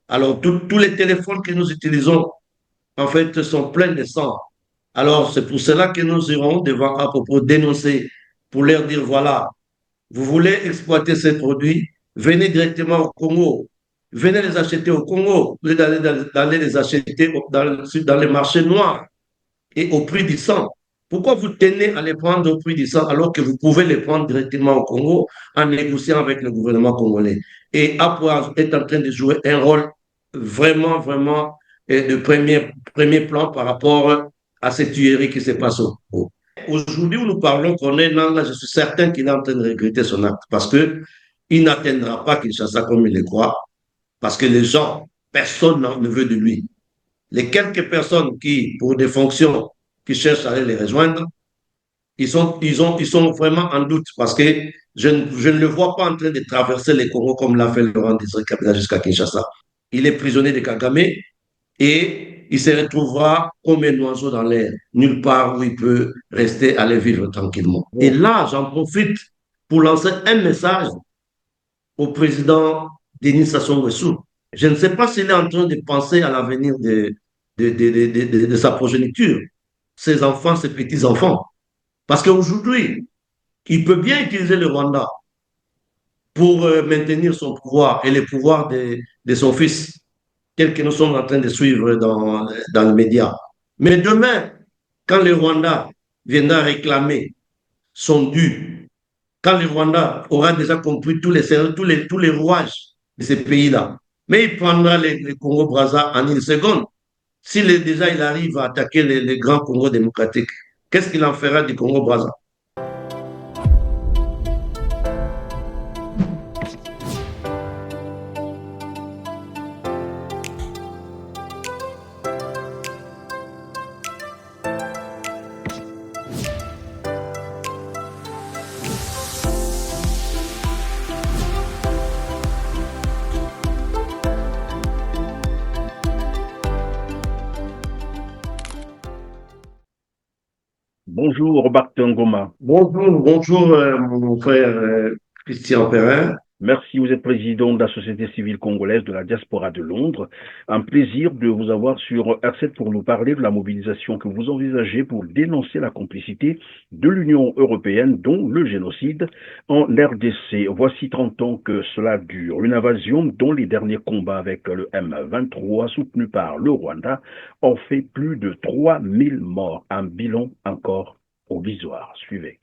Alors, tous les téléphones que nous utilisons, en fait, sont pleins de sang. Alors, c'est pour cela que nous irons devant à propos dénoncer, pour leur dire, voilà, vous voulez exploiter ces produits, venez directement au Congo. Venez les acheter au Congo. Vous allez d'aller les acheter dans les marchés noirs et au prix du sang. Pourquoi vous tenez à les prendre au prix du sang alors que vous pouvez les prendre directement au Congo en négociant avec le gouvernement congolais? Et Apple est en train de jouer un rôle vraiment, vraiment de premier plan par rapport à cette tuerie qui se passe au Congo. Aujourd'hui, où nous parlons qu'on est là, je suis certain qu'il est en train de regretter son acte parce que il n'atteindra pas Kinshasa comme il le croit, parce que les gens, personne ne veut de lui. Les quelques personnes qui, pour des fonctions, qui cherchent à aller les rejoindre, ils sont vraiment en doute parce que je ne le vois pas en train de traverser les Congo comme l'a fait Laurent Désiré Kabila jusqu'à Kinshasa. Il est prisonnier de Kagame et il se retrouvera comme un oiseau dans l'air, nulle part où il peut rester, aller vivre tranquillement. Et Bon, là, j'en profite pour lancer un message au président Denis Sassou Nguesso. Je ne sais pas s'il est en train de penser à l'avenir de sa progéniture, ses enfants, ses petits-enfants. Parce qu'aujourd'hui, il peut bien utiliser le Rwanda pour maintenir son pouvoir et le pouvoir de son fils, tel que nous sommes en train de suivre dans les médias. Mais demain, quand le Rwanda viendra réclamer son dû, quand le Rwanda aura déjà compris tous les rouages de ces pays-là, mais il prendra les Congo-Brazza en une seconde. S'il est déjà il arrive à attaquer les grands Congo démocratiques, qu'est-ce qu'il en fera du Congo-Brazza? bonjour, Barthe Ngoma. Bonjour, bonjour, mon frère Christian Perrin. Merci, vous êtes président de la Société civile congolaise de la diaspora de Londres. Un plaisir de vous avoir sur R7 pour nous parler de la mobilisation que vous envisagez pour dénoncer la complicité de l'Union européenne, dont le génocide en RDC. Voici 30 ans que cela dure. Une invasion dont les derniers combats avec le M23 soutenu par le Rwanda ont fait plus de 3000 morts. Un bilan encore provisoire. Suivez.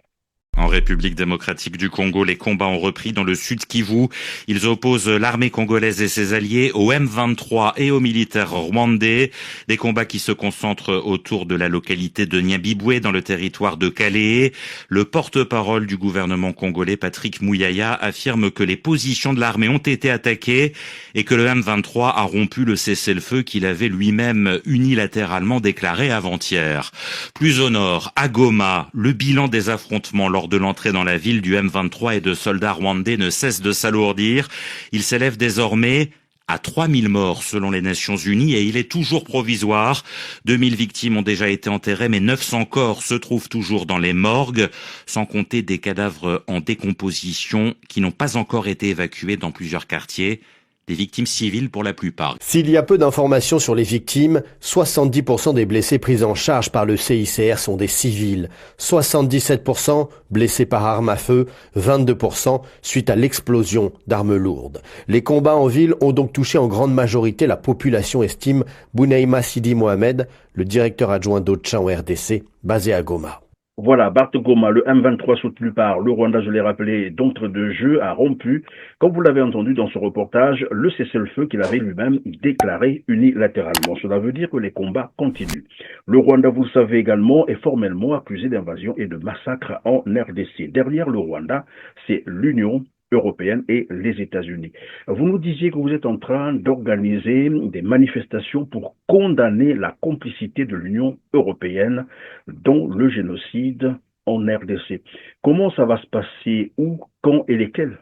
En République démocratique du Congo, les combats ont repris dans le sud Kivu. Ils opposent l'armée congolaise et ses alliés au M23 et aux militaires rwandais. Des combats qui se concentrent autour de la localité de Nyabibwe dans le territoire de Calais. Le porte-parole du gouvernement congolais, Patrick Mouyaya, affirme que les positions de l'armée ont été attaquées et que le M23 a rompu le cessez-le-feu qu'il avait lui-même unilatéralement déclaré avant-hier. Plus au nord, à Goma, le bilan des affrontements lors de l'entrée dans la ville du M23 et de soldats rwandais ne cesse de s'alourdir. Il s'élève désormais à 3000 morts selon les Nations Unies et il est toujours provisoire. 2000 victimes ont déjà été enterrées mais 900 corps se trouvent toujours dans les morgues, sans compter des cadavres en décomposition qui n'ont pas encore été évacués dans plusieurs quartiers. Des victimes civiles pour la plupart. S'il y a peu d'informations sur les victimes, 70% des blessés pris en charge par le CICR sont des civils, 77% blessés par arme à feu, 22% suite à l'explosion d'armes lourdes. Les combats en ville ont donc touché en grande majorité la population, estime Bounaïma Sidi Mohamed, le directeur adjoint d'Ocha en RDC, basé à Goma. Voilà, Bart Goma, le M23 soutenu par le Rwanda, je l'ai rappelé, d'entre deux jeux, a rompu, comme vous l'avez entendu dans ce reportage, le cessez-le-feu qu'il avait lui-même déclaré unilatéralement. Cela veut dire que les combats continuent. Le Rwanda, vous le savez également, est formellement accusé d'invasion et de massacre en RDC. Derrière le Rwanda, c'est l'Union européenne et les États-Unis. Vous nous disiez que vous êtes en train d'organiser des manifestations pour condamner la complicité de l'Union européenne dans le génocide en RDC. Comment ça va se passer? Où, quand et lesquels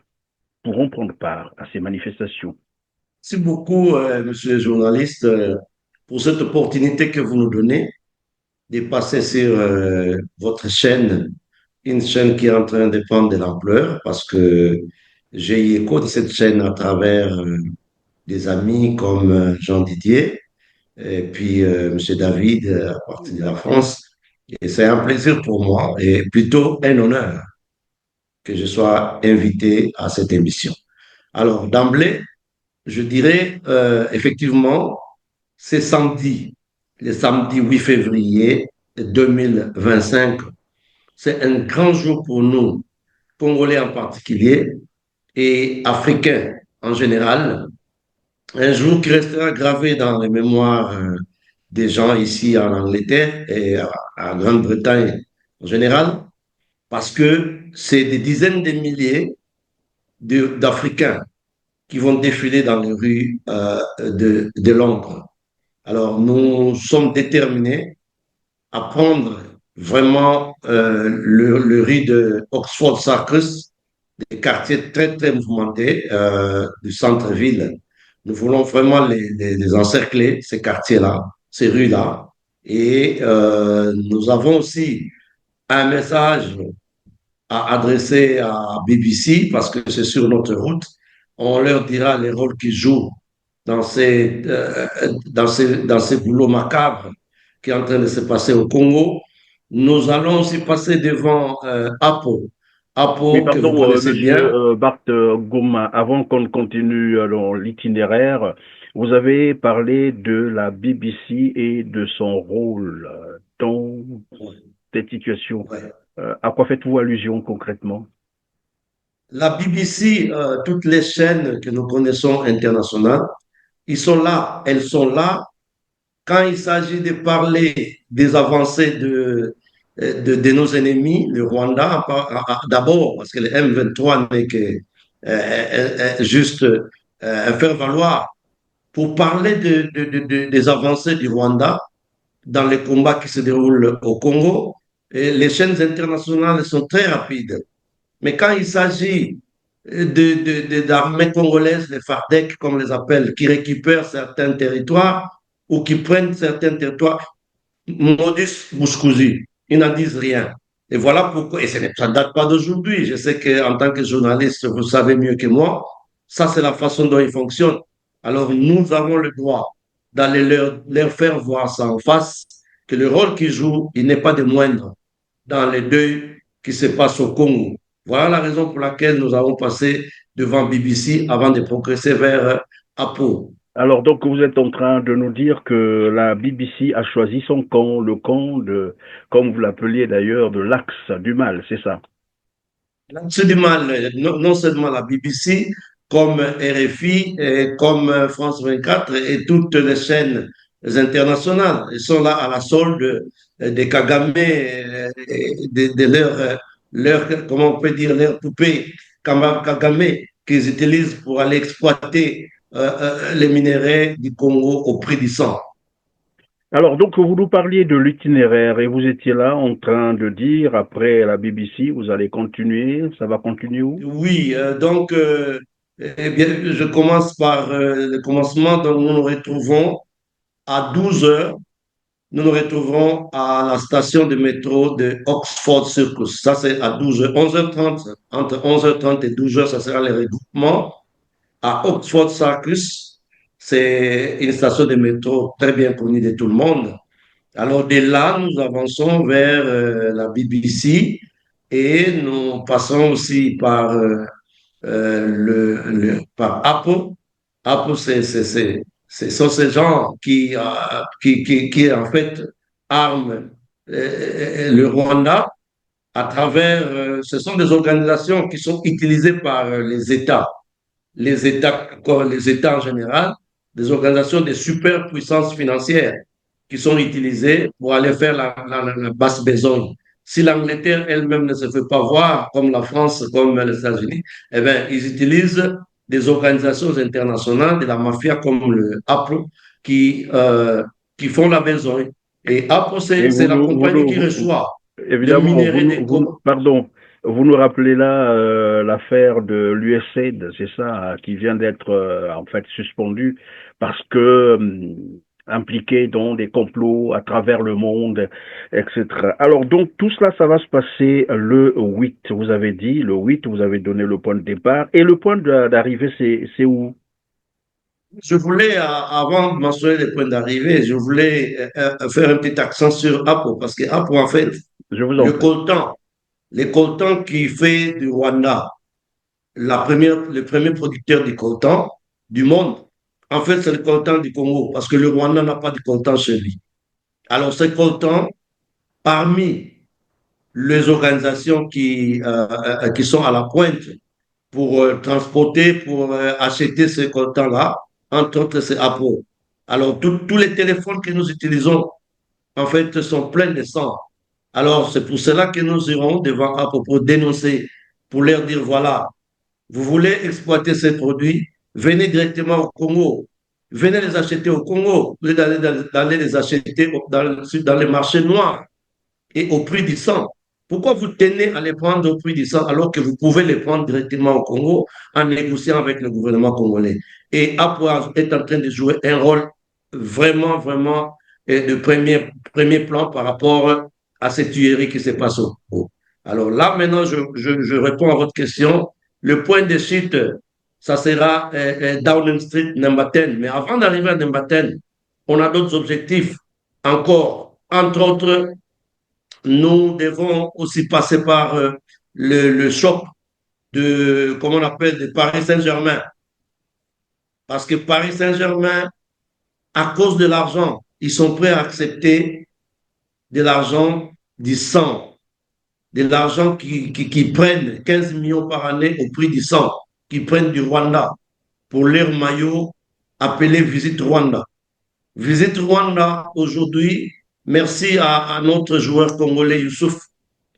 pourront prendre part à ces manifestations? Merci beaucoup, monsieur le journaliste, pour cette opportunité que vous nous donnez de passer sur votre chaîne, une chaîne qui est en train de prendre de l'ampleur parce que j'ai eu écho de cette chaîne à travers des amis comme Jean Didier et puis M. David à partir de la France. Et c'est un plaisir pour moi et plutôt un honneur que je sois invité à cette émission. Alors, d'emblée, je dirais effectivement, c'est samedi, le samedi 8 février 2025. C'est un grand jour pour nous, Congolais en particulier et Africains en général. Un jour qui restera gravé dans les mémoires des gens ici en Angleterre et en Grande-Bretagne en général, parce que c'est des dizaines de milliers d'Africains qui vont défiler dans les rues de Londres. Alors, nous sommes déterminés à prendre vraiment le riz de Oxford Circus, des quartiers très, très mouvementés du centre-ville. Nous voulons vraiment les encercler, ces quartiers-là, ces rues-là. Et nous avons aussi un message à adresser à BBC parce que c'est sur notre route. On leur dira les rôles qu'ils jouent dans ces boulots macabres qui est en train de se passer au Congo. Nous allons aussi passer devant Apo. Oui, Apo, que vous pardon, connaissez bien. monsieur Bart Goma, avant qu'on continue dans l'itinéraire, vous avez parlé de la BBC et de son rôle dans cette situation. Ouais. À quoi faites-vous allusion concrètement? La BBC, toutes les chaînes que nous connaissons internationales, ils sont là, elles sont là quand il s'agit de parler des avancées de nos ennemis, le Rwanda, d'abord, parce que le M23 n'est que juste un faire-valoir, pour parler des avancées du Rwanda dans les combats qui se déroulent au Congo, et les chaînes internationales sont très rapides. Mais quand il s'agit d'armées congolaises, les FARDC, comme on les appelle, qui récupèrent certains territoires ou qui prennent certains territoires, modus muscusi, ils n'en disent rien. Et voilà pourquoi, et ça ne date pas d'aujourd'hui. Je sais qu'en tant que journaliste, vous savez mieux que moi, ça c'est la façon dont ils fonctionnent. Alors nous avons le droit d'aller leur faire voir ça en face, que le rôle qu'ils jouent, il n'est pas de moindre dans les deuils qui se passent au Congo. Voilà la raison pour laquelle nous avons passé devant BBC avant de progresser vers Apo. Alors donc vous êtes en train de nous dire que la BBC a choisi son camp, le camp de, comme vous l'appeliez d'ailleurs, de l'axe du mal, c'est ça? Absolument, non seulement la BBC, comme RFI, et comme France 24 et toutes les chaînes internationales. Ils sont là à la solde des Kagame, leur, comment on peut dire, leur poupée Kagame qu'ils utilisent pour aller exploiter les minéraux du Congo au prix du sang. Alors, donc, vous nous parliez de l'itinéraire et vous étiez là en train de dire, après la BBC, vous allez continuer, ça va continuer où? Oui, donc, eh bien, je commence par le commencement. Donc, nous nous retrouvons à 12 heures. Nous nous retrouverons à la station de métro de Oxford Circus. Ça, c'est à 12 heures. 11h30, entre 11h30 et 12 heures, ça sera le regroupement à Oxford Circus. C'est une station de métro très bien connue de tout le monde. Alors, de là, nous avançons vers la BBC et nous passons aussi par par Apple. Apple, ce sont ces gens qui en fait, arment le Rwanda à travers, ce sont des organisations qui sont utilisées par les États en général, des organisations de superpuissances financières qui sont utilisées pour aller faire la basse besogne. Si l'Angleterre elle-même ne se fait pas voir, comme la France, comme les États-Unis, eh bien, ils utilisent des organisations internationales de la mafia comme le Apple qui font la besogne. Et Apple, Et c'est la compagnie qui reçoit le évidemment, minerai de pardon, vous nous rappelez là l'affaire de l'USAID, c'est ça, qui vient d'être en fait suspendue parce que impliqué dans des complots à travers le monde, etc. Alors donc tout cela, ça va se passer le 8, vous avez dit, le 8, vous avez donné le point de départ, et le point d'arrivée, c'est où? Je voulais, avant de mentionner les points d'arrivée, je voulais faire un petit accent sur Apple, parce que Apple, en fait, Je vous en le prie. coltan, les coltans qui fait du Rwanda le premier producteur de coltan du monde, en fait, c'est le coltan du Congo, parce que le Rwanda n'a pas de coltan chez lui. Alors, ce coltan, parmi les organisations qui sont à la pointe pour transporter, pour acheter ce coltan-là, entre autres, c'est Apple. Alors, tous les téléphones que nous utilisons, en fait, sont pleins de sang. Alors, c'est pour cela que nous irons devant Apple pour dénoncer, pour leur dire, voilà, vous voulez exploiter ces produits, venez directement au Congo. Venez les acheter au Congo. Vous allez d'aller les acheter dans les marchés noirs et au prix du sang. Pourquoi vous tenez à les prendre au prix du sang alors que vous pouvez les prendre directement au Congo en négociant avec le gouvernement congolais? Et Apple est en train de jouer un rôle vraiment, vraiment de premier plan par rapport à cette tuerie qui se passe au Congo. Alors là, maintenant, je réponds à votre question. Le point de chute, ça sera Downing Street, Nambaten. Mais avant d'arriver à Nambaten, on a d'autres objectifs encore. Entre autres, nous devons aussi passer par le choc de, comment on appelle, de Paris Saint-Germain. Parce que Paris Saint-Germain, à cause de l'argent, ils sont prêts à accepter de l'argent du sang, de l'argent qui prennent 15 millions par année au prix du sang, qui prennent du Rwanda pour leur maillot appelé Visite Rwanda. Visite Rwanda, aujourd'hui, merci à notre joueur congolais Youssouf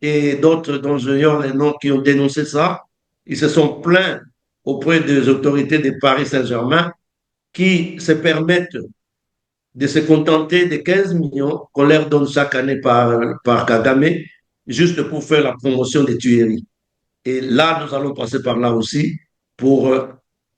et d'autres dont j'ignore les noms qui ont dénoncé ça. Ils se sont plaints auprès des autorités de Paris Saint-Germain qui se permettent de se contenter de 15 millions qu'on leur donne chaque année par Kagame, juste pour faire la promotion des tueries. Et là, nous allons passer par là aussi pour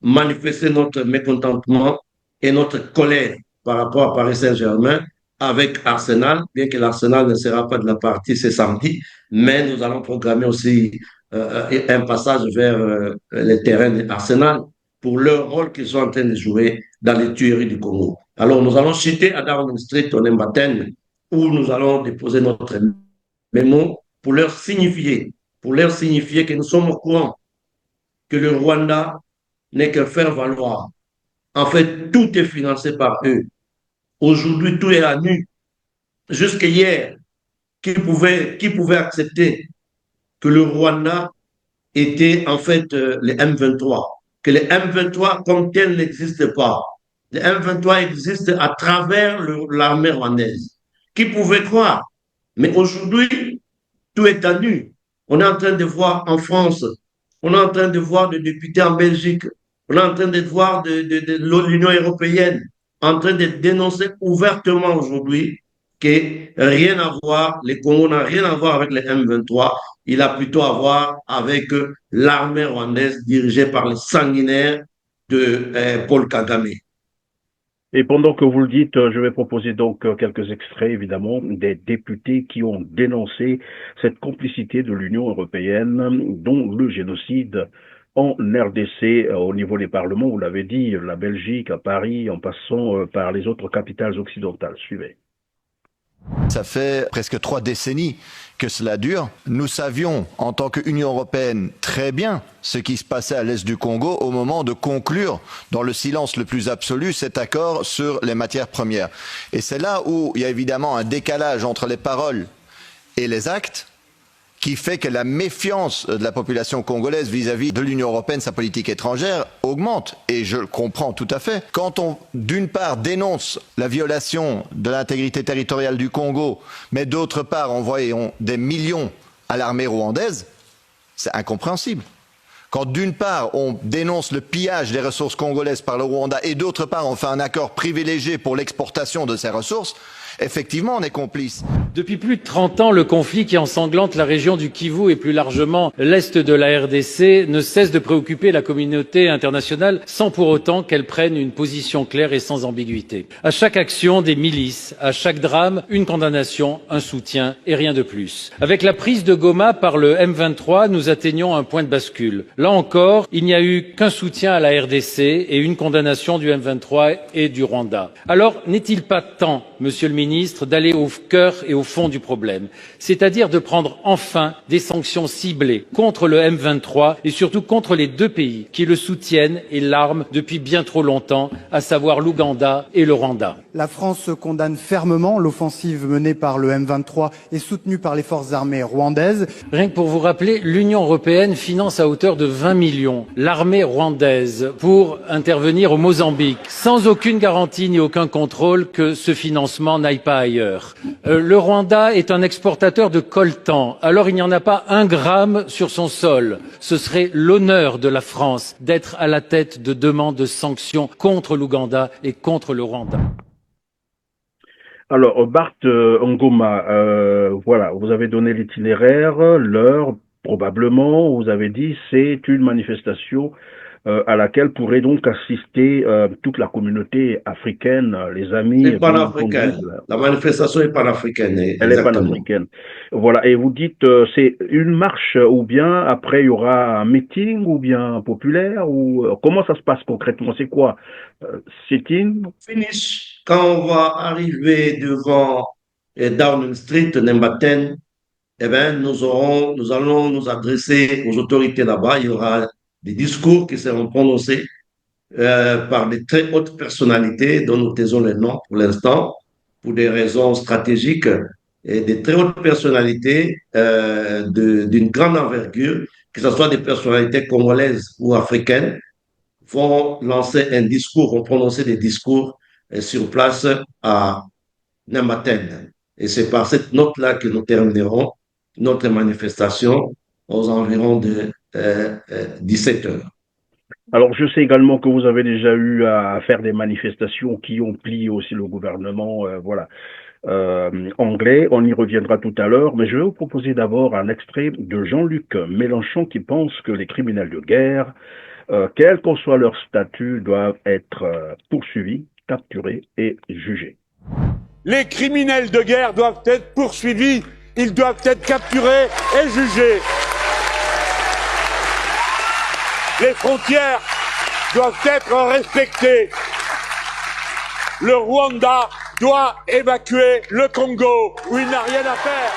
manifester notre mécontentement et notre colère par rapport à Paris Saint-Germain avec Arsenal, bien que l'Arsenal ne sera pas de la partie ce samedi, mais nous allons programmer aussi un passage vers les terrains d'Arsenal pour leur rôle qu'ils sont en train de jouer dans les tueries du Congo. Alors, nous allons citer à Downing Street, en Mbaten, où nous allons déposer notre mémo pour leur signifier que nous sommes au courant que le Rwanda n'est que faire valoir. En fait, tout est financé par eux. Aujourd'hui, tout est à nu. Jusqu'à hier, qui pouvait accepter que le Rwanda était en fait les M23, que les M23 comme tels n'existent pas. Les M23 existent à travers l'armée rwandaise. Qui pouvait croire? Mais aujourd'hui, tout est à nu. On est en train de voir en France, on est en train de voir des députés en Belgique, on est en train de voir de l'Union européenne en train de dénoncer ouvertement aujourd'hui que rien à voir, les Congo n'a rien à voir avec les M23, il a plutôt à voir avec l'armée rwandaise dirigée par le sanguinaire de Paul Kagame. Et pendant que vous le dites, je vais proposer donc quelques extraits, évidemment, des députés qui ont dénoncé cette complicité de l'Union européenne, dont le génocide en RDC au niveau des parlements, vous l'avez dit, la Belgique, à Paris, en passant par les autres capitales occidentales. Suivez. Ça fait presque 3 décennies que cela dure. Nous savions, en tant qu'Union européenne, très bien ce qui se passait à l'est du Congo au moment de conclure, dans le silence le plus absolu, cet accord sur les matières premières. Et c'est là où il y a évidemment un décalage entre les paroles et les actes, qui fait que la méfiance de la population congolaise vis-à-vis de l'Union européenne, sa politique étrangère, augmente. Et je le comprends tout à fait. Quand on, d'une part, dénonce la violation de l'intégrité territoriale du Congo, mais d'autre part, envoyons des millions à l'armée rwandaise, c'est incompréhensible. Quand d'une part, on dénonce le pillage des ressources congolaises par le Rwanda et d'autre part, on fait un accord privilégié pour l'exportation de ces ressources, effectivement, on est complice. Depuis plus de 30 ans, le conflit qui ensanglante la région du Kivu et plus largement l'est de la RDC ne cesse de préoccuper la communauté internationale sans pour autant qu'elle prenne une position claire et sans ambiguïté. À chaque action des milices, à chaque drame, une condamnation, un soutien et rien de plus. Avec la prise de Goma par le M23, nous atteignons un point de bascule. Là encore, il n'y a eu qu'un soutien à la RDC et une condamnation du M23 et du Rwanda. Alors, n'est-il pas temps, Monsieur le Ministre, d'aller au cœur et au fond du problème, c'est-à-dire de prendre enfin des sanctions ciblées contre le M23 et surtout contre les deux pays qui le soutiennent et l'arment depuis bien trop longtemps, à savoir l'Ouganda et le Rwanda. La France condamne fermement l'offensive menée par le M23 et soutenue par les forces armées rwandaises. Rien que pour vous rappeler, l'Union européenne finance à hauteur de 20 millions l'armée rwandaise pour intervenir au Mozambique, sans aucune garantie ni aucun contrôle que ce financement n'aille pas ailleurs. Le Rwanda est un exportateur de coltan, alors il n'y en a pas un gramme sur son sol. Ce serait l'honneur de la France d'être à la tête de demandes de sanctions contre l'Ouganda et contre le Rwanda. Alors, Bart Ngoma, voilà, vous avez donné l'itinéraire, l'heure, probablement, vous avez dit c'est une manifestation à laquelle pourrait donc assister toute la communauté africaine, les amis. C'est panafricaine. La manifestation est panafricaine. Elle est panafricaine. Voilà, et vous dites c'est une marche ou bien après il y aura un meeting ou bien populaire ou comment ça se passe concrètement? C'est quoi? Sit-in? Finish, quand on va arriver devant Downing Street, Nembaten, eh ben, nous allons nous adresser aux autorités là-bas. Il y aura des discours qui seront prononcés par des très hautes personnalités dont nous taisons les noms pour l'instant, pour des raisons stratégiques, et des très hautes personnalités d'une grande envergure, que ce soit des personnalités congolaises ou africaines, vont lancer un discours, vont prononcer des discours sur place à Namaten. Et c'est par cette note-là que nous terminerons notre manifestation aux environs de 17 heures. Alors, je sais également que vous avez déjà eu à faire des manifestations qui ont plié aussi le gouvernement, voilà, anglais. On y reviendra tout à l'heure, mais je vais vous proposer d'abord un extrait de Jean-Luc Mélenchon qui pense que les criminels de guerre, quel qu'en soit leur statut, doivent être poursuivis, capturés et jugés. Les criminels de guerre doivent être poursuivis, ils doivent être capturés et jugés. Les frontières doivent être respectées. Le Rwanda doit évacuer le Congo, où il n'a rien à faire.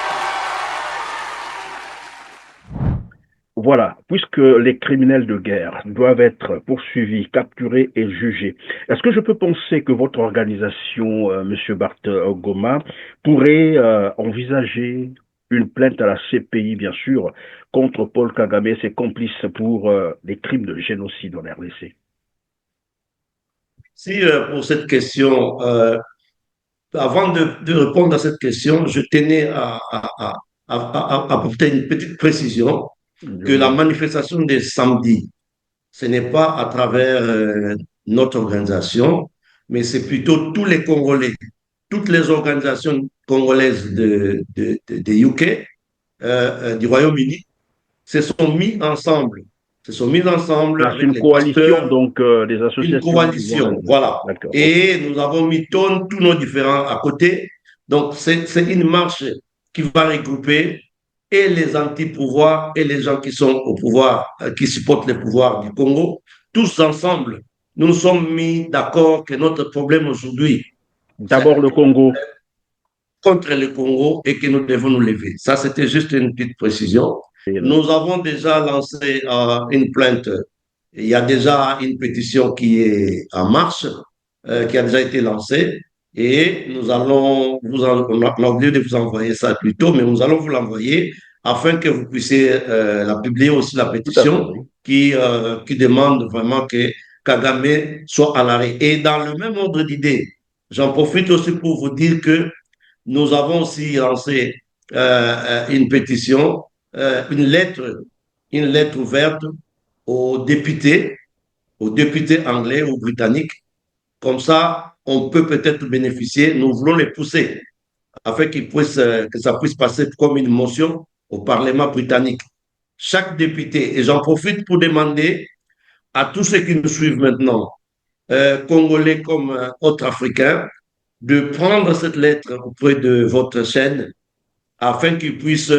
Voilà, puisque les criminels de guerre doivent être poursuivis, capturés et jugés, est-ce que je peux penser que votre organisation, Monsieur Bart Ngoma, pourrait envisager une plainte à la CPI, bien sûr, contre Paul Kagame et ses complices pour les crimes de génocide en RDC? Si pour cette question, avant de répondre à cette question, je tenais à apporter une petite précision que la manifestation de samedi, ce n'est pas à travers notre organisation, mais c'est plutôt tous les Congolais, toutes les organisations congolaises de UK, du Royaume-Uni, se sont mis ensemble. C'est avec une coalition, pasteurs, donc des associations. Une coalition, voilà. Et nous avons mis tous nos différents à côté. Donc, c'est une marche qui va regrouper et les anti-pouvoirs et les gens qui sont au pouvoir, qui supportent le pouvoir du Congo. Tous ensemble, nous nous sommes mis d'accord que notre problème aujourd'hui, d'abord le Congo, contre le Congo et que nous devons nous lever. Ça, c'était juste une petite précision. Nous avons déjà lancé une plainte. Il y a déjà une pétition qui est en marche, qui a déjà été lancée. Et nous allons, on a oublié de vous envoyer ça plus tôt, mais nous allons vous l'envoyer afin que vous puissiez la publier aussi, la pétition qui demande vraiment que Kagame soit à l'arrêt. Et dans le même ordre d'idée, j'en profite aussi pour vous dire que nous avons aussi lancé une pétition, une lettre ouverte aux députés anglais ou britanniques. Comme ça, on peut peut-être bénéficier, nous voulons les pousser afin que ça puisse passer comme une motion au Parlement britannique. Chaque député, et j'en profite pour demander à tous ceux qui nous suivent maintenant, Congolais comme autres Africains, de prendre cette lettre auprès de votre chaîne afin qu'ils puissent,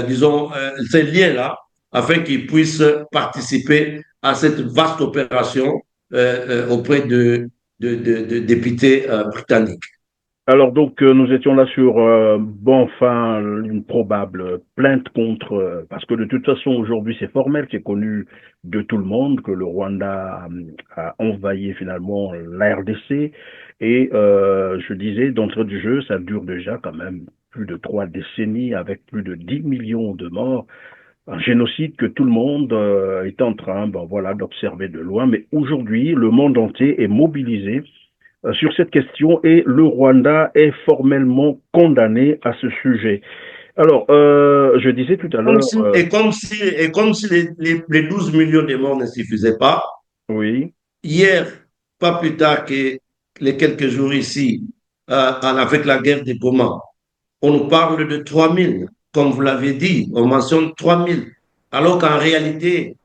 disons, ces liens-là, afin qu'ils puissent participer à cette vaste opération auprès de députés britanniques. Alors donc nous étions là sur enfin une probable plainte contre parce que de toute façon aujourd'hui c'est formel, c'est connu de tout le monde que le Rwanda a envahi finalement la RDC et je disais d'entrée du jeu ça dure déjà quand même plus de 3 décennies avec plus de 10 millions de morts, un génocide que tout le monde est en train voilà d'observer de loin, mais aujourd'hui le monde entier est mobilisé sur cette question et le Rwanda est formellement condamné à ce sujet. Alors, je disais tout à l'heure... Comme si les 12 millions de morts ne suffisaient pas, oui. Hier, pas plus tard que les quelques jours ici, avec la guerre des Goma, on nous parle de 3000, comme vous l'avez dit, on mentionne 3000, alors qu'en réalité,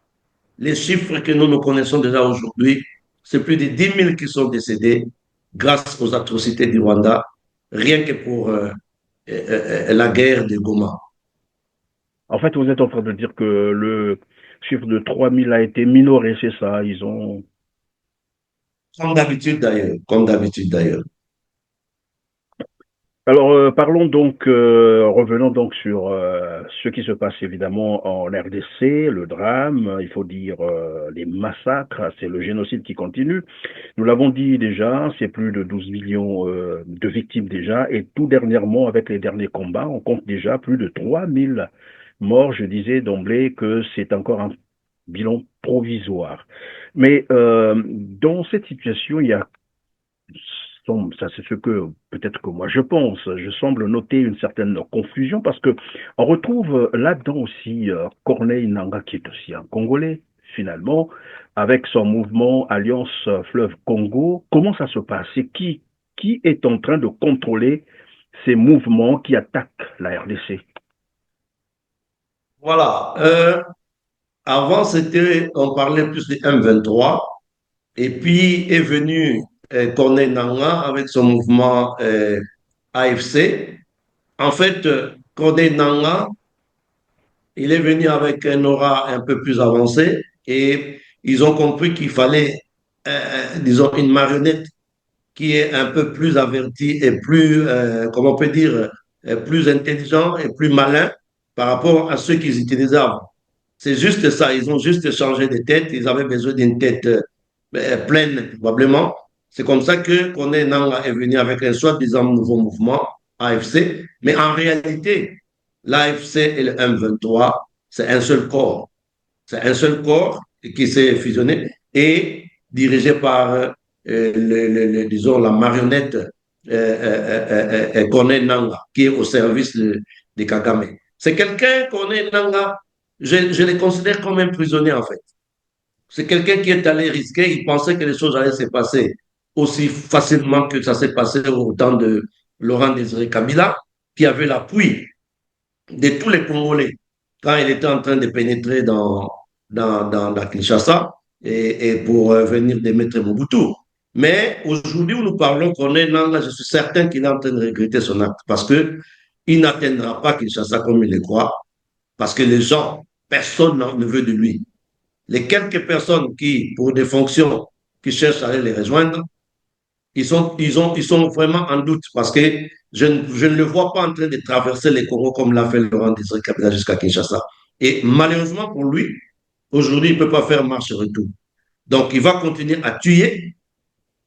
les chiffres que nous connaissons déjà aujourd'hui, c'est plus de 10 000 qui sont décédés grâce aux atrocités du Rwanda, rien que pour la guerre de Goma. En fait, vous êtes en train de dire que le chiffre de 3000 a été minoré, c'est ça? Ils ont... Comme d'habitude d'ailleurs, comme d'habitude d'ailleurs. Alors, parlons donc, revenons donc sur ce qui se passe évidemment en RDC, le drame, il faut dire les massacres, c'est le génocide qui continue. Nous l'avons dit déjà, c'est plus de 12 millions de victimes déjà, et tout dernièrement, avec les derniers combats, on compte déjà plus de 3000 morts. Je disais d'emblée que c'est encore un bilan provisoire. Mais dans cette situation, il y a ça c'est ce que peut-être que moi je pense, je semble noter une certaine confusion parce que on retrouve là-dedans aussi Corneille Nangaa qui est aussi un Congolais finalement, avec son mouvement Alliance Fleuve Congo. Comment ça se passe? C'est qui est en train de contrôler ces mouvements qui attaquent la RDC? Voilà. Avant, on parlait plus de M23, et puis est venu Corneille Nangaa avec son mouvement AFC. En fait, Corneille Nangaa, il est venu avec un aura un peu plus avancé et ils ont compris qu'il fallait, disons, une marionnette qui est un peu plus avertie et plus, comment on peut dire, plus intelligent et plus malin par rapport à ceux qu'ils utilisaient avant. C'est juste ça, ils ont juste changé de tête, ils avaient besoin d'une tête pleine probablement. C'est comme ça que Corneille Nangaa est venu avec un soi-disant nouveau mouvement, AFC, mais en réalité, l'AFC et le M23, c'est un seul corps. C'est un seul corps qui s'est fusionné et dirigé par, disons, la marionnette Corneille Nangaa, qui est au service de Kagame. C'est quelqu'un, Corneille Nangaa, je le considère comme un prisonnier en fait. C'est quelqu'un qui est allé risquer, il pensait que les choses allaient se passer aussi facilement que ça s'est passé au temps de Laurent Désiré Kabila, qui avait l'appui de tous les Congolais quand il était en train de pénétrer dans la Kinshasa et pour venir démettre Mobutu. Mais aujourd'hui où nous parlons, Corneille Nangaa, je suis certain qu'il est en train de regretter son acte parce qu'il n'atteindra pas Kinshasa comme il le croit, parce que les gens, personne ne veut de lui. Les quelques personnes qui, pour des fonctions, qui cherchent à aller les rejoindre, ils sont vraiment en doute parce que je ne le vois pas en train de traverser les Congo comme l'a fait Laurent Désiré Kabila jusqu'à Kinshasa. Et malheureusement pour lui, aujourd'hui, il ne peut pas faire marche-retour. Donc, il va continuer à tuer,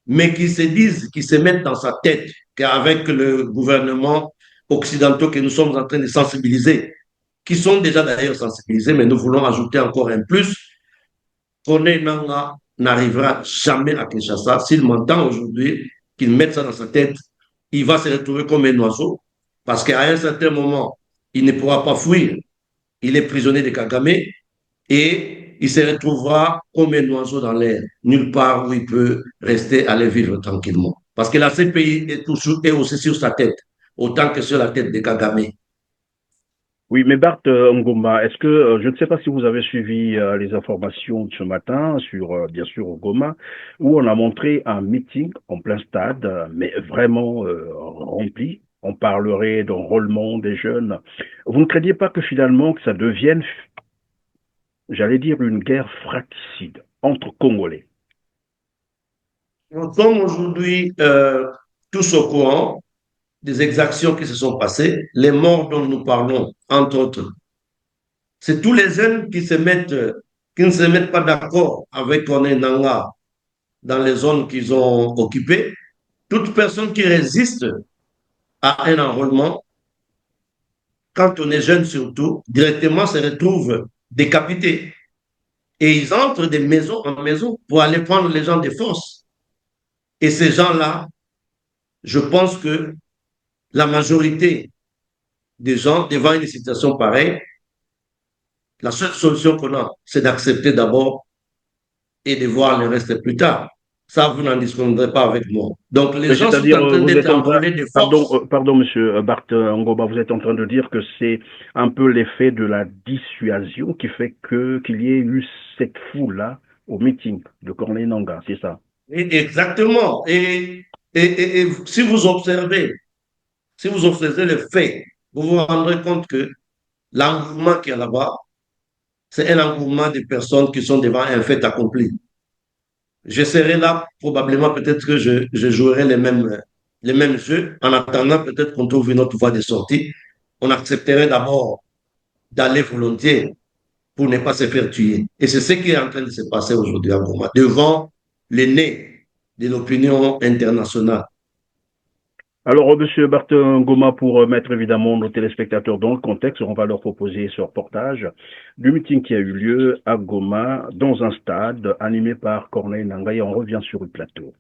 mais qu'il se dise, qu'il se mette dans sa tête qu'avec le gouvernement occidental que nous sommes en train de sensibiliser, qui sont déjà d'ailleurs sensibilisés, mais nous voulons ajouter encore un plus, Corneille Nangaa n'arrivera jamais à Kinshasa. S'il m'entend aujourd'hui, qu'il mette ça dans sa tête, il va se retrouver comme un oiseau, parce qu'à un certain moment, il ne pourra pas fuir. Il est prisonnier de Kagame et il se retrouvera comme un oiseau dans l'air, nulle part où il peut rester, aller vivre tranquillement. Parce que la CPI est aussi sur sa tête. autant que sur la tête de Kagame. Oui, mais Bart Ngoma, est-ce que, je ne sais pas si vous avez suivi les informations de ce matin sur, bien sûr, Ngoma, où on a montré un meeting en plein stade, mais vraiment rempli. On parlerait d'enrôlement des jeunes. Vous ne craignez pas que finalement que ça devienne, j'allais dire, une guerre fratricide entre Congolais? Nous sommes aujourd'hui tous au courant des exactions qui se sont passées, les morts dont nous parlons, entre autres. C'est tous les jeunes qui ne se mettent pas d'accord avec Corneille Nangaa dans les zones qu'ils ont occupées. Toute personne qui résiste à un enrôlement, quand on est jeune surtout, directement se retrouve décapité. Et ils entrent de maison en maison pour aller prendre les gens de force. Et ces gens-là, je pense que la majorité des gens, devant une situation pareille, la seule solution qu'on a, c'est d'accepter d'abord et de voir le reste plus tard. Ça, vous n'en discuterez pas avec moi. Donc, les Mais gens sont c'est-à-dire, en train vous d'être êtes en train, enrôlés de pardon, force. pardon, monsieur Bart Ngoma, vous êtes en train de dire que c'est un peu l'effet de la dissuasion qui fait qu'il y ait eu cette foule-là au meeting de Corneille Nangaa, c'est ça? Et exactement. Et si vous observez les faits, vous vous rendrez compte que l'engouement qu'il y a là-bas, c'est un engouement de personnes qui sont devant un fait accompli. Je serai là, probablement, peut-être que je jouerai les mêmes jeux. En attendant, peut-être qu'on trouve une autre voie de sortie. On accepterait d'abord d'aller volontiers pour ne pas se faire tuer. Et c'est ce qui est en train de se passer aujourd'hui en Goma, devant les nez de l'opinion internationale. Alors, monsieur Bart Ngoma, pour mettre évidemment nos téléspectateurs dans le contexte, on va leur proposer ce reportage du meeting qui a eu lieu à Goma, dans un stade animé par Corneille Nangaa, et on revient sur le plateau.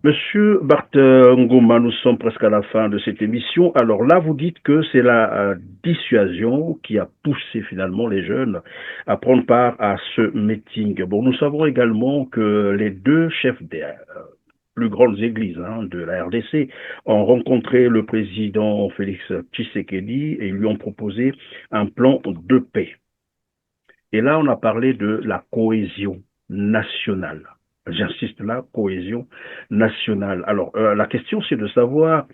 Monsieur Bart Ngoma, nous sommes presque à la fin de cette émission. Alors là, vous dites que c'est la dissuasion qui a poussé finalement les jeunes à prendre part à ce meeting. Bon, nous savons également que les deux chefs des plus grandes églises de la RDC ont rencontré le président Félix Tshisekedi et lui ont proposé un plan de paix. Et là, on a parlé de la cohésion nationale. J'insiste là, cohésion nationale. Alors, la question, c'est de savoir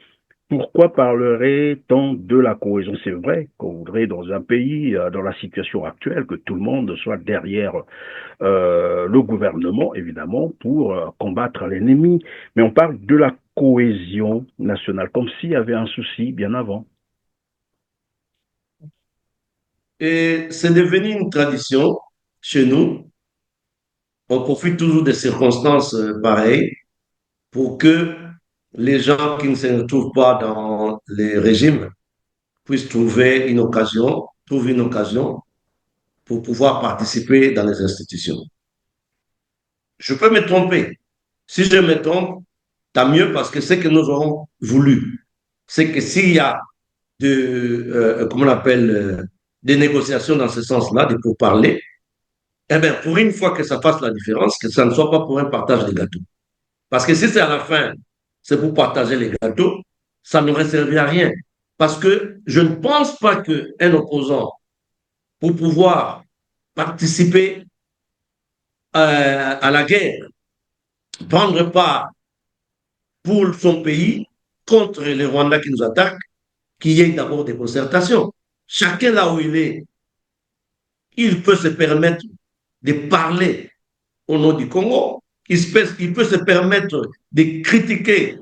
pourquoi parlerait-on de la cohésion. C'est vrai qu'on voudrait, dans un pays, dans la situation actuelle, que tout le monde soit derrière le gouvernement, évidemment, pour combattre l'ennemi. Mais on parle de la cohésion nationale, comme s'il y avait un souci bien avant. Et c'est devenu une tradition chez nous. On profite toujours des circonstances pareilles pour que les gens qui ne se retrouvent pas dans les régimes puissent trouvent une occasion pour pouvoir participer dans les institutions. Je peux me tromper. Si je me trompe, tant mieux parce que ce que nous aurons voulu, c'est que s'il y a comment on appelle, des négociations dans ce sens-là, de pourparlers, eh bien, pour une fois que ça fasse la différence, que ça ne soit pas pour un partage des gâteaux. Parce que si c'est à la fin, c'est pour partager les gâteaux, ça n'aurait servi à rien. Parce que je ne pense pas qu'un opposant, pour pouvoir participer à la guerre, prendre part pour son pays contre les Rwandais qui nous attaquent, qu'il y ait d'abord des concertations. Chacun là où il est, il peut se permettre de parler au nom du Congo. Il peut se permettre de critiquer.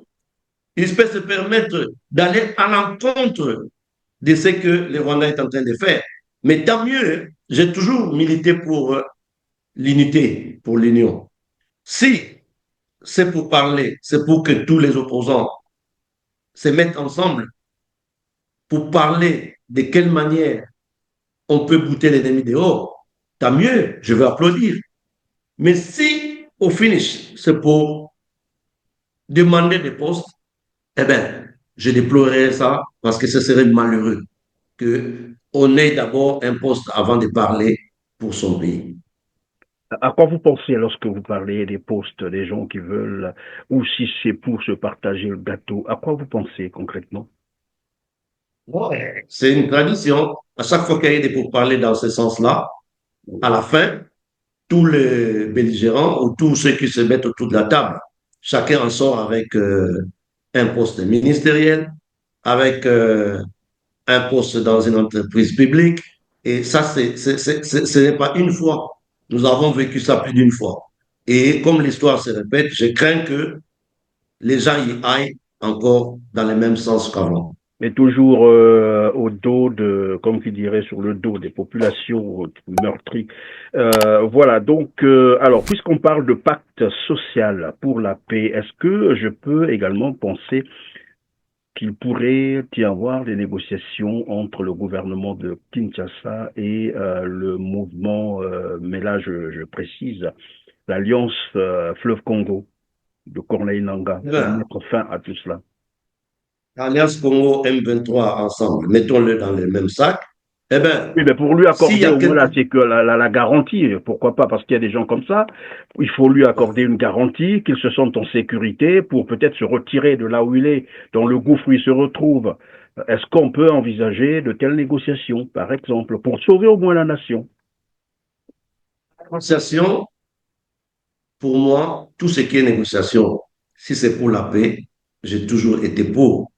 Il peut se permettre d'aller à l'encontre de ce que les Rwandais est en train de faire. Mais tant mieux, j'ai toujours milité pour l'unité, pour l'union. Si c'est pour parler, c'est pour que tous les opposants se mettent ensemble pour parler de quelle manière on peut bouter l'ennemi dehors, tant mieux, je veux applaudir. Mais si, au finish, c'est pour demander des postes, eh bien, je déplorerais ça parce que ce serait malheureux qu'on ait d'abord un poste avant de parler pour son pays. À quoi vous pensez lorsque vous parlez des postes, des gens qui veulent, ou si c'est pour se partager le gâteau, à quoi vous pensez concrètement? Ouais. C'est une tradition. À chaque fois qu'il y a des pourparlers dans ce sens-là, à la fin, tous les belligérants ou tous ceux qui se mettent autour de la table, chacun en sort avec un poste ministériel, avec un poste dans une entreprise publique. Et ça, ce n'est pas une fois. Nous avons vécu ça plus d'une fois. Et comme l'histoire se répète, je crains que les gens y aillent encore dans le même sens qu'avant. Mais toujours au dos de, comme qui dirait, sur le dos des populations meurtries. Voilà, donc, alors, puisqu'on parle de pacte social pour la paix, est-ce que je peux également penser qu'il pourrait y avoir des négociations entre le gouvernement de Kinshasa et le mouvement, mais là je précise, l'Alliance Fleuve Congo de Corneille Nangaa pour Voilà. mettre fin à tout cela? Alliance Congo M23 ensemble, mettons-le dans le même sac. Eh bien, Oui, mais pour lui s'il y accorder a au moins quelque... la garantie, pourquoi pas, parce qu'il y a des gens comme ça, il faut lui accorder une garantie, qu'il se sente en sécurité pour peut-être se retirer de là où il est, dans le gouffre où il se retrouve. Est-ce qu'on peut envisager de telles négociations, par exemple, pour sauver au moins la nation? négociation, pour moi, tout ce qui est négociation, si c'est pour la paix, j'ai toujours été pour.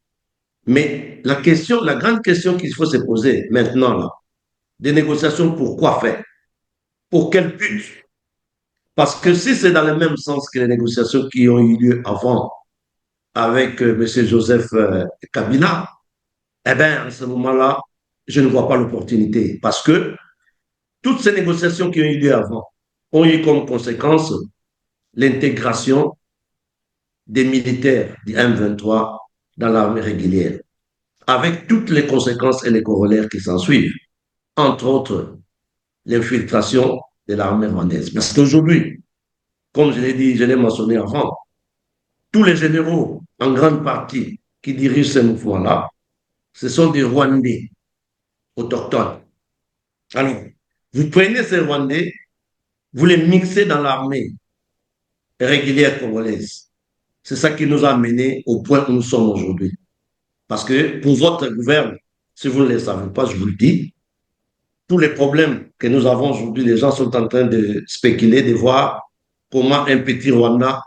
Mais la question, la grande question qu'il faut se poser maintenant, là, des négociations, pour quoi faire? Pour quel but? Parce que si c'est dans le même sens que les négociations qui ont eu lieu avant avec M. Joseph Kabila, eh bien, à ce moment-là, je ne vois pas l'opportunité. Parce que toutes ces négociations qui ont eu lieu avant ont eu comme conséquence l'intégration des militaires du M23 dans l'armée régulière, avec toutes les conséquences et les corollaires qui s'en suivent, entre autres l'infiltration de l'armée rwandaise. Parce qu'aujourd'hui, comme je l'ai dit, je l'ai mentionné avant, tous les généraux, en grande partie, qui dirigent ces mouvements-là, ce sont des Rwandais autochtones. Alors, vous prenez ces Rwandais, vous les mixez dans l'armée régulière congolaise. C'est ça qui nous a amenés au point où nous sommes aujourd'hui. Parce que pour votre gouvernement, si vous ne le savez pas, je vous le dis, tous les problèmes que nous avons aujourd'hui, les gens sont en train de spéculer, de voir comment un petit Rwanda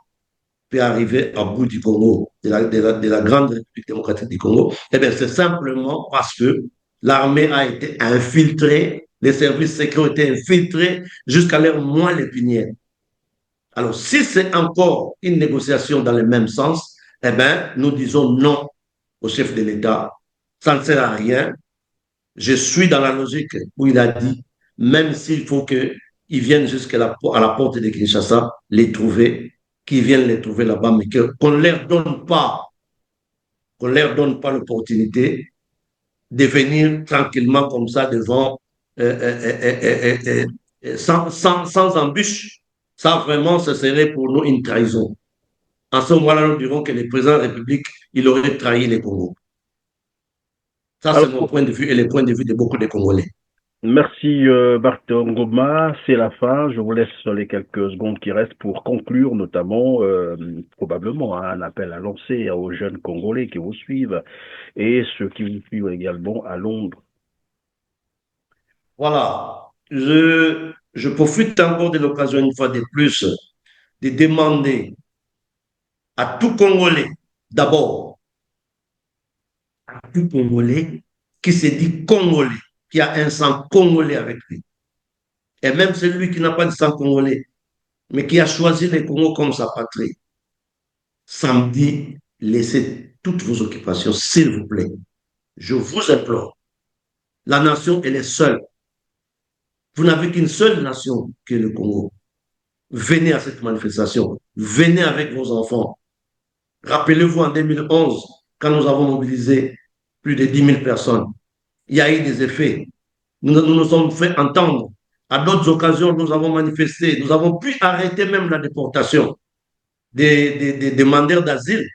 peut arriver à bout du Congo, de la grande République démocratique du Congo. Eh bien, c'est simplement parce que l'armée a été infiltrée, les services secrets ont été infiltrés jusqu'à leur moelle épinière. Alors, si c'est encore une négociation dans le même sens, eh bien, nous disons non au chef de l'État. Ça ne sert à rien. Je suis dans la logique où il a dit, même s'il faut qu'ils viennent jusqu'à la porte de Kinshasa, les trouver, qu'ils viennent les trouver là-bas, mais qu'on ne leur donne pas l'opportunité de venir tranquillement comme ça devant, sans embûche. Ça, vraiment, ce serait pour nous une trahison. En ce moment-là, nous dirons que le président de la République, il aurait trahi les Congos. Ça, c'est mon Alors, point de vue et le point de vue de beaucoup de Congolais. merci Barton Ngoma, c'est la fin. Je vous laisse les quelques secondes qui restent pour conclure, notamment probablement un appel à lancer aux jeunes Congolais qui vous suivent et ceux qui vous suivent également à Londres. Voilà. Je profite encore de l'occasion une fois de plus de demander à tout Congolais, d'abord, à tout Congolais qui se dit Congolais, qui a un sang congolais avec lui. Et même celui qui n'a pas de sang congolais, mais qui a choisi le Congo comme sa patrie. Samedi, laissez toutes vos occupations, s'il vous plaît. Je vous implore. La nation, elle est seule. Vous n'avez qu'une seule nation qui est le Congo. Venez à cette manifestation. Venez avec vos enfants. Rappelez-vous en 2011, quand nous avons mobilisé plus de 10 000 personnes, il y a eu des effets. nous nous sommes fait entendre. À d'autres occasions, nous avons manifesté, nous avons pu arrêter même la déportation des demandeurs d'asile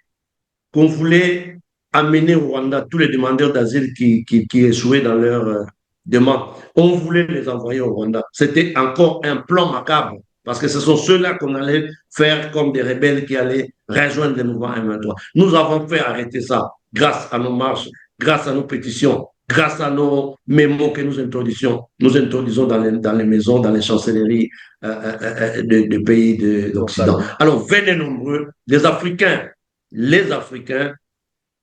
qu'on voulait amener au Rwanda, tous les demandeurs d'asile qui échouaient dans leur demande. On voulait les envoyer au Rwanda. C'était encore un plan macabre, parce que ce sont ceux-là qu'on allait faire comme des rebelles qui allaient rejoindre le mouvement M23. Nous avons fait arrêter ça grâce à nos marches, grâce à nos pétitions, grâce à nos mémos que nous introduisons dans les maisons, dans les chancelleries de pays d'Occident. Alors, venez nombreux, les Africains,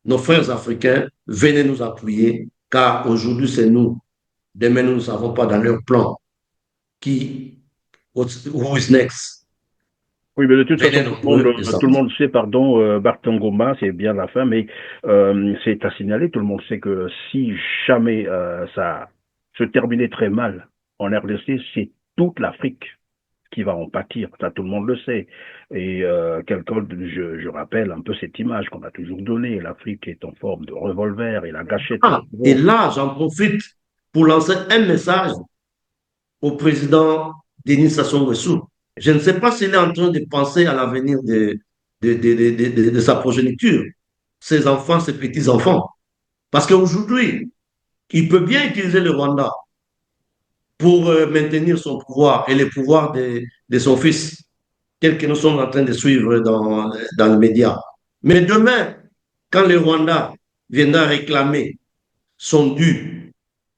nos frères africains, venez nous appuyer, car aujourd'hui c'est nous. Demain, nous ne savons pas dans leur plan who is next. Oui, mais de toute Venez façon, nombreux, tout le monde sait, pardon, Barton Goma, c'est bien la fin, mais c'est à signaler, tout le monde sait que si jamais ça se terminait très mal en RDC, c'est toute l'Afrique qui va en pâtir. Ça, tout le monde le sait. Et je rappelle un peu cette image qu'on a toujours donnée. L'Afrique est en forme de revolver et la gâchette. Et là, j'en profite pour lancer un message au président Denis Sassou Nguesso. Je ne sais pas s'il est en train de penser à l'avenir de sa progéniture, ses enfants, ses petits-enfants. Parce qu'aujourd'hui, il peut bien utiliser le Rwanda pour maintenir son pouvoir et le pouvoir de son fils, tel que nous sommes en train de suivre dans les médias. Mais demain, quand le Rwanda viendra réclamer son dû,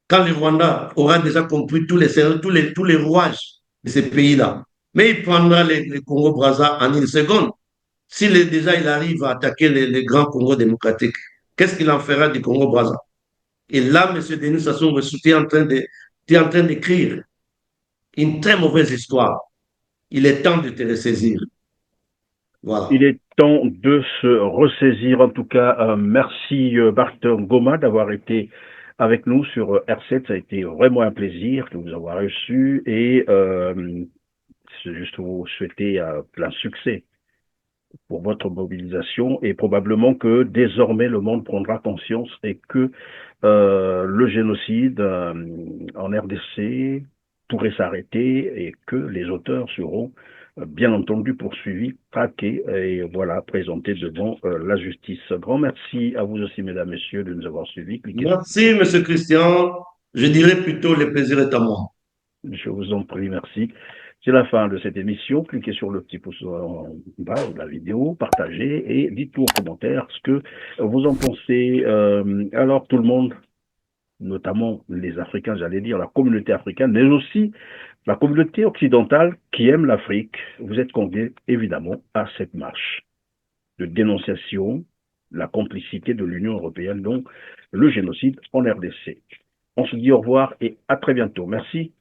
quand le Rwanda aura déjà compris tous les rouages de ces pays-là, mais il prendra les Congo-Brazza en une seconde. S'il est déjà il arrive à attaquer les grands Congo démocratiques, qu'est-ce qu'il en fera du Congo-Brazza? Et là, M. Denis Sassou Nguesso est en train d'écrire une très mauvaise histoire. Il est temps de te ressaisir. Voilà. Il est temps de se ressaisir. En tout cas, merci Barton Goma d'avoir été avec nous sur R7. Ça a été vraiment un plaisir de vous avoir reçu et juste vous souhaiter plein succès pour votre mobilisation et probablement que désormais le monde prendra conscience et que le génocide en RDC pourrait s'arrêter et que les auteurs seront bien entendu poursuivis, traqués et voilà, présentés devant la justice. Grand merci à vous aussi, mesdames, messieurs, de nous avoir suivis. Merci, Monsieur Christian. Je dirais plutôt le plaisir est à moi. Je vous en prie, merci. C'est la fin de cette émission. Cliquez sur le petit pouce en bas de la vidéo, partagez et dites-nous en commentaire ce que vous en pensez. Alors, tout le monde, notamment les Africains, j'allais dire, la communauté africaine, mais aussi la communauté occidentale qui aime l'Afrique, vous êtes conviés évidemment à cette marche de dénonciation, la complicité de l'Union européenne, donc le génocide en RDC. On se dit au revoir et à très bientôt. Merci.